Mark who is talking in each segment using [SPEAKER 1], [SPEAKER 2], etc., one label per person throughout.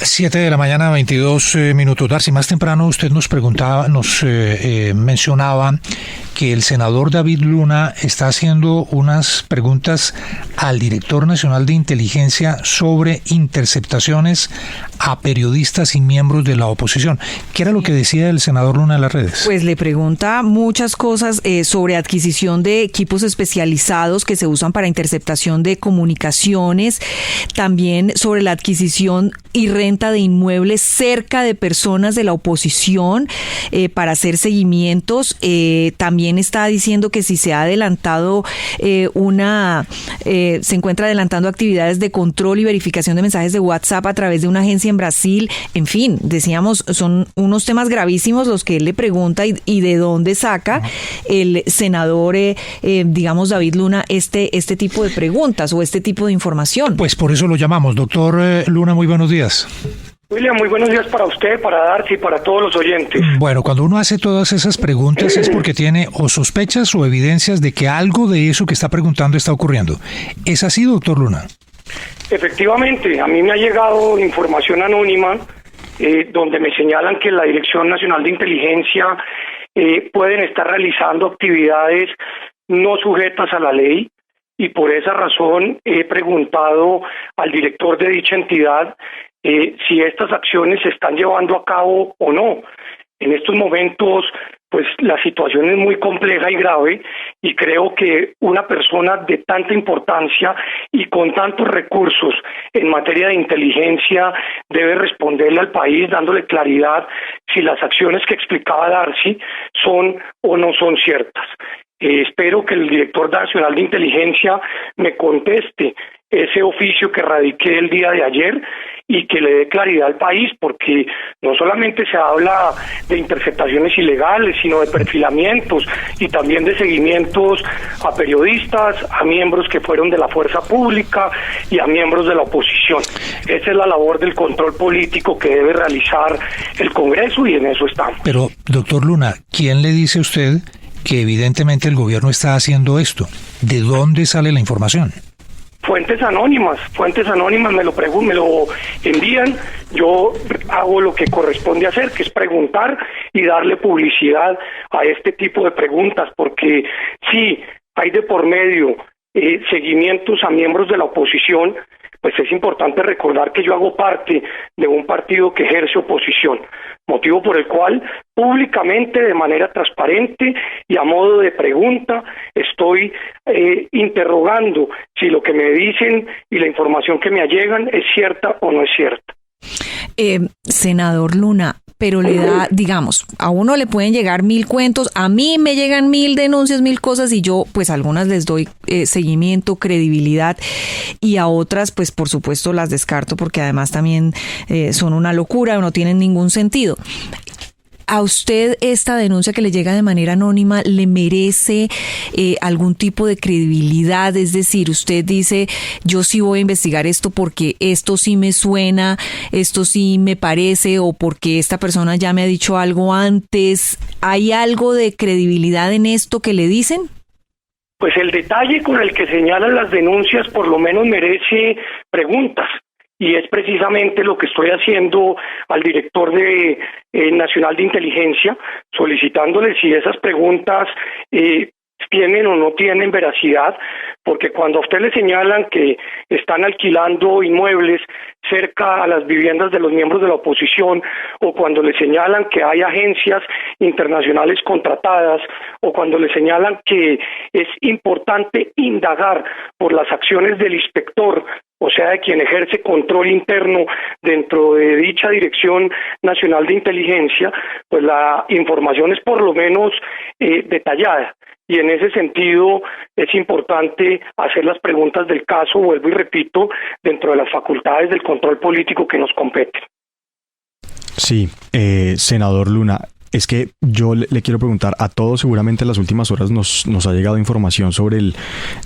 [SPEAKER 1] 7 de la mañana, 22 minutos. Darcy, más temprano usted nos mencionaba que el senador David Luna está haciendo unas preguntas al director nacional de inteligencia sobre interceptaciones a periodistas y miembros de la oposición. ¿Qué era lo que decía el senador Luna en las redes?
[SPEAKER 2] Pues le pregunta muchas cosas sobre adquisición de equipos especializados que se usan para interceptación de comunicaciones, también sobre la adquisición y renta de inmuebles cerca de personas de la oposición para hacer seguimientos. También está diciendo que si se ha adelantado se encuentra adelantando actividades de control y verificación de mensajes de WhatsApp a través de una agencia en Brasil. En fin, decíamos, son unos temas gravísimos los que él le pregunta y de dónde saca el senador, David Luna, este tipo de preguntas o este tipo de información.
[SPEAKER 1] Pues por eso lo llamamos. Doctor Luna, muy buenos días.
[SPEAKER 3] William, muy buenos días para usted, para Darcy y para todos los oyentes.
[SPEAKER 1] Bueno, cuando uno hace todas esas preguntas es porque tiene o sospechas o evidencias de que algo de eso que está preguntando está ocurriendo. ¿Es así, doctor Luna?
[SPEAKER 3] Efectivamente, a mí me ha llegado información anónima donde me señalan que la Dirección Nacional de Inteligencia pueden estar realizando actividades no sujetas a la ley, y por esa razón he preguntado al director de dicha entidad si estas acciones se están llevando a cabo o no. En estos momentos, pues la situación es muy compleja y grave, y creo que una persona de tanta importancia y con tantos recursos en materia de inteligencia debe responderle al país dándole claridad si las acciones que explicaba Darcy son o no son ciertas. Espero que el director nacional de inteligencia me conteste ese oficio que radiqué el día de ayer y que le dé claridad al país, porque no solamente se habla de interceptaciones ilegales, sino de perfilamientos y también de seguimientos a periodistas, a miembros que fueron de la fuerza pública y a miembros de la oposición. Esa es la labor del control político que debe realizar el Congreso, y en eso estamos. Pero,
[SPEAKER 1] doctor Luna, ¿quién le dice a usted que evidentemente el gobierno está haciendo esto? ¿De dónde sale la información?
[SPEAKER 3] Fuentes anónimas me lo envían, yo hago lo que corresponde hacer, que es preguntar y darle publicidad a este tipo de preguntas, porque sí, hay de por medio seguimientos a miembros de la oposición. Pues es importante recordar que yo hago parte de un partido que ejerce oposición, motivo por el cual públicamente, de manera transparente y a modo de pregunta, estoy interrogando si lo que me dicen y la información que me allegan es cierta o no es cierta.
[SPEAKER 2] Senador Luna, pero le da, digamos, a uno le pueden llegar 1000 cuentos, a mí me llegan 1000 denuncias, 1000 cosas, y yo pues a algunas les doy seguimiento, credibilidad, y a otras pues por supuesto las descarto porque además también son una locura o no tienen ningún sentido. ¿A usted esta denuncia que le llega de manera anónima le merece algún tipo de credibilidad? Es decir, usted dice, yo sí voy a investigar esto porque esto sí me suena, esto sí me parece, o porque esta persona ya me ha dicho algo antes. ¿Hay algo de credibilidad en esto que le dicen?
[SPEAKER 3] Pues el detalle con el que señalan las denuncias por lo menos merece preguntas. Y es precisamente lo que estoy haciendo al director de Nacional de Inteligencia, solicitándole si esas preguntas tienen o no tienen veracidad, porque cuando a usted le señalan que están alquilando inmuebles cerca a las viviendas de los miembros de la oposición, o cuando le señalan que hay agencias internacionales contratadas, o cuando le señalan que es importante indagar por las acciones del inspector, o sea, de quien ejerce control interno dentro de dicha Dirección Nacional de Inteligencia, pues la información es por lo menos detallada. Y en ese sentido es importante hacer las preguntas del caso, vuelvo y repito, dentro de las facultades del control político que nos competen.
[SPEAKER 4] Sí, senador Luna, Es que yo le quiero preguntar a todos, seguramente en las últimas horas nos ha llegado información sobre el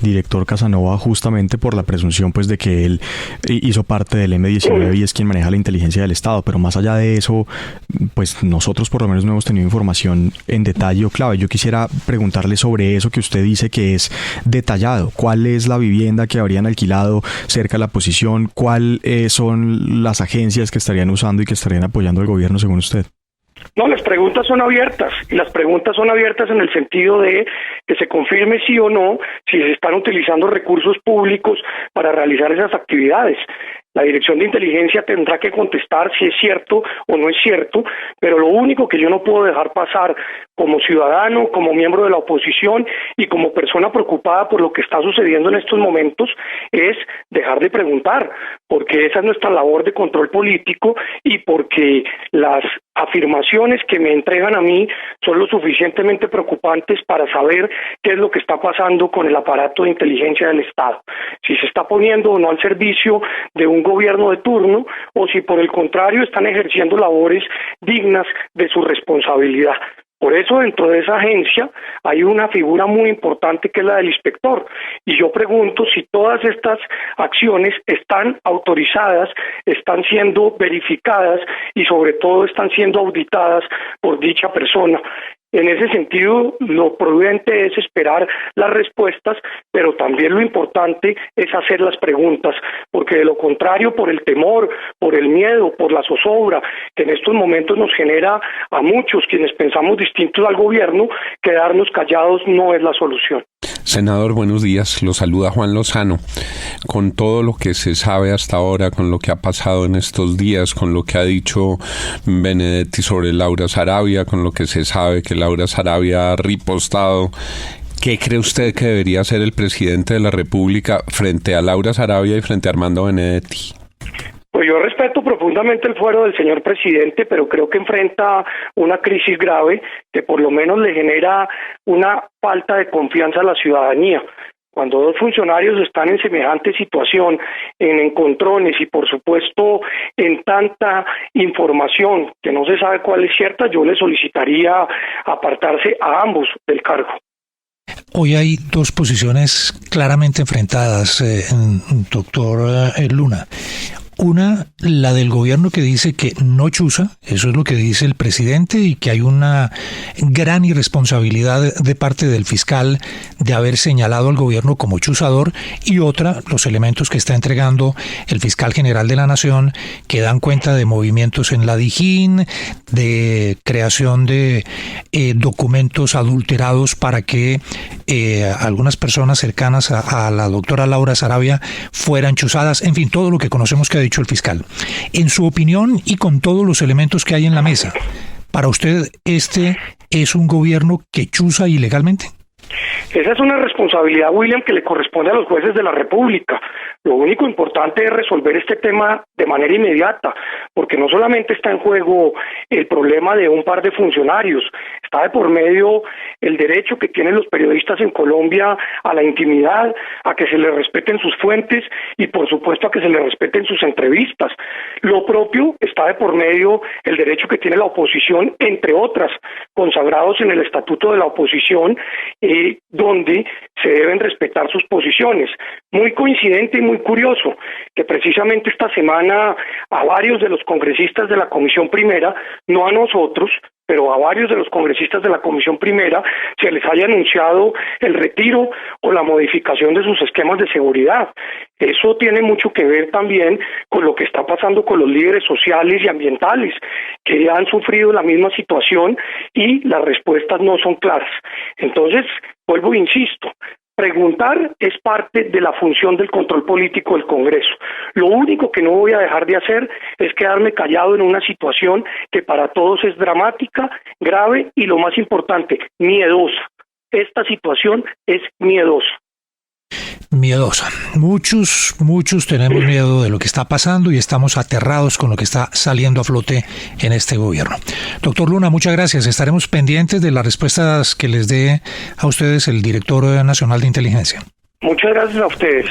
[SPEAKER 4] director Casanova, justamente por la presunción pues de que él hizo parte del M-19 y es quien maneja la inteligencia del Estado, pero más allá de eso, pues nosotros por lo menos no hemos tenido información en detalle o clave. Yo quisiera preguntarle sobre eso que usted dice que es detallado. ¿Cuál es la vivienda que habrían alquilado cerca de la posición? ¿Cuáles son las agencias que estarían usando y que estarían apoyando al gobierno según usted?
[SPEAKER 3] No, las preguntas son abiertas, y las preguntas son abiertas en el sentido de que se confirme sí o no si se están utilizando recursos públicos para realizar esas actividades. La Dirección de Inteligencia tendrá que contestar si es cierto o no es cierto, pero lo único que yo no puedo dejar pasar como ciudadano, como miembro de la oposición y como persona preocupada por lo que está sucediendo en estos momentos es dejar de preguntar, porque esa es nuestra labor de control político y porque las afirmaciones que me entregan a mí son lo suficientemente preocupantes para saber qué es lo que está pasando con el aparato de inteligencia del Estado, si se está poniendo o no al servicio de un gobierno de turno o si por el contrario están ejerciendo labores dignas de su responsabilidad. Por eso dentro de esa agencia hay una figura muy importante que es la del inspector y yo pregunto si todas estas acciones están autorizadas, están siendo verificadas y sobre todo están siendo auditadas por dicha persona. En ese sentido, lo prudente es esperar las respuestas, pero también lo importante es hacer las preguntas, porque de lo contrario, por el temor, por el miedo, por la zozobra, que en estos momentos nos genera a muchos quienes pensamos distintos al gobierno, quedarnos callados no es la solución.
[SPEAKER 5] Senador, buenos días. Lo saluda Juan Lozano. Con todo lo que se sabe hasta ahora, con lo que ha pasado en estos días, con lo que ha dicho Benedetti sobre Laura Saravia, con lo que se sabe que Laura Saravia ha ripostado, ¿qué cree usted que debería hacer el presidente de la República frente a Laura Saravia y frente a Armando Benedetti?
[SPEAKER 3] Pues yo respeto profundamente el fuero del señor presidente, pero creo que enfrenta una crisis grave que por lo menos le genera una falta de confianza a la ciudadanía. Cuando dos funcionarios están en semejante situación, en encontrones y por supuesto en tanta información que no se sabe cuál es cierta, yo le solicitaría apartarse a ambos del cargo.
[SPEAKER 1] Hoy hay dos posiciones claramente enfrentadas, doctor Luna. Una, la del gobierno que dice que no chuza, eso es lo que dice el presidente, y que hay una gran irresponsabilidad de parte del fiscal de haber señalado al gobierno como chuzador, y otra, los elementos que está entregando el fiscal general de la Nación, que dan cuenta de movimientos en la Dijín, de creación de documentos adulterados para que algunas personas cercanas a la doctora Laura Saravia fueran chuzadas, en fin, todo lo que conocemos que ha dicho el fiscal. En su opinión y con todos los elementos que hay en la mesa, ¿para usted este es un gobierno que chuza ilegalmente?
[SPEAKER 3] Esa es una responsabilidad, William, que le corresponde a los jueces de la República. Lo único importante es resolver este tema de manera inmediata, porque no solamente está en juego el problema de un par de funcionarios, está de por medio el derecho que tienen los periodistas en Colombia a la intimidad, a que se les respeten sus fuentes y por supuesto a que se les respeten sus entrevistas. Lo propio está de por medio el derecho que tiene la oposición, entre otras, consagrados en el Estatuto de la Oposición, donde se deben respetar sus posiciones. Muy coincidente y muy curioso que precisamente esta semana a varios de los congresistas de la Comisión Primera, no a nosotros, pero a varios de los congresistas de la Comisión Primera se les haya anunciado el retiro o la modificación de sus esquemas de seguridad. Eso tiene mucho que ver también con lo que está pasando con los líderes sociales y ambientales, que han sufrido la misma situación y las respuestas no son claras. Entonces, vuelvo e insisto, preguntar es parte de la función del control político del Congreso. Lo único que no voy a dejar de hacer es quedarme callado en una situación que para todos es dramática, grave y lo más importante, miedosa. Esta situación es miedosa.
[SPEAKER 1] Miedosa. Muchos tenemos miedo de lo que está pasando y estamos aterrados con lo que está saliendo a flote en este gobierno. Doctor Luna, muchas gracias. Estaremos pendientes de las respuestas que les dé a ustedes el director nacional de inteligencia.
[SPEAKER 3] Muchas gracias a ustedes.